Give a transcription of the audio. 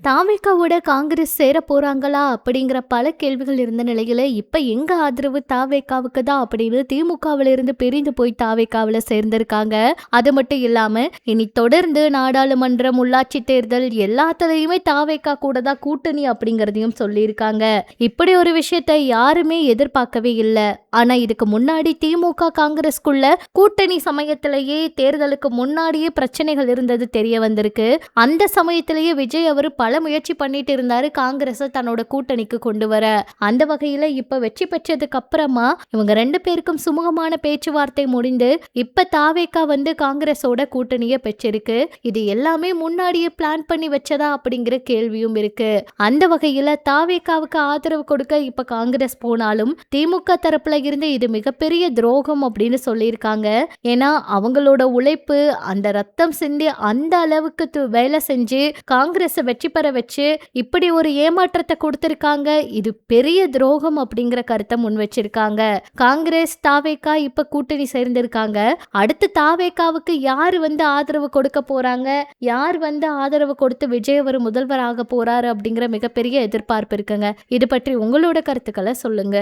தாவேகாவோட காங்கிரஸ் சேர போறாங்களா அப்படிங்கிற பல கேள்விகள் இருந்த நிலையில இப்ப எங்க ஆதரவு தாவேகாவுக்கு தான் அப்படின்னு திமுகவில இருந்து பிரிந்து போய் தாவேகாவில சேர்ந்திருக்காங்க. அது மட்டும் இல்லாம இனி தொடர்ந்து நாடாளுமன்றம், உள்ளாட்சி தேர்தல் எல்லாத்துலயுமே தாவேகா கூட தான் கூட்டணி அப்படிங்கறதையும் சொல்லியிருக்காங்க. இப்படி ஒரு விஷயத்தை யாருமே எதிர்பார்க்கவே இல்லை. ஆனா இதுக்கு முன்னாடி திமுக காங்கிரஸ்குள்ள கூட்டணி சமயத்திலேயே தேர்தலுக்கு முன்னாடியே பிரச்சனைகள் இருந்தது தெரிய வந்திருக்கு. அந்த சமயத்திலேயே விஜய் அவர் பல முயற்சி பண்ணிட்டு இருந்தாரு காங்கிரஸை தன்னோட கூட்டணிக்கு கொண்டு வர. அந்த வகையில இப்ப வெற்றி பெற்றதுக்கு அப்புறமா இவங்க ரெண்டு பேருக்கும் சுமூகமான பேச்சுவார்த்தை முடிந்து இப்ப தாவேகா காங்கிரஸோட கூட்டணியை பெற்றிருக்கு. இது எல்லாமே முன்னாடியே பிளான் பண்ணி வச்சதா அப்படிங்கிற கேள்வியும் இருக்கு. அந்த வகையில தாவேகாவுக்கு ஆதரவு கொடுக்க இப்ப காங்கிரஸ் போனாலும் திமுக தரப்புல இருந்து இது மிகப்பெரிய துரோகம் அப்படின்னு சொல்லியிருக்காங்க. ஏன்னா அவங்களோட உழைப்பு, அந்த ரத்தம் சிந்தி அந்த அளவுக்கு வேலை செஞ்சு காங்கிரஸ் வெற்றி பெற வச்சு இப்படி ஒரு ஏமாற்றத்தை கொடுத்திருக்காங்க. இது பெரிய துரோகம் அப்படிங்கிற கருத்தை முன் வச்சிருக்காங்க. காங்கிரஸ் தாவேகா இப்ப கூட்டணி சேர்ந்திருக்காங்க. அடுத்து தாவேகாவுக்கு யார் ஆதரவு கொடுக்க போறாங்க, யார் ஆதரவு கொடுத்து விஜய் அவர் முதல்வராக போறாரு அப்படிங்கிற மிகப்பெரிய எதிர்பார்ப்பு இருக்குங்க. இது பற்றி உங்களோட கருத்துக்களை சொல்லுங்க.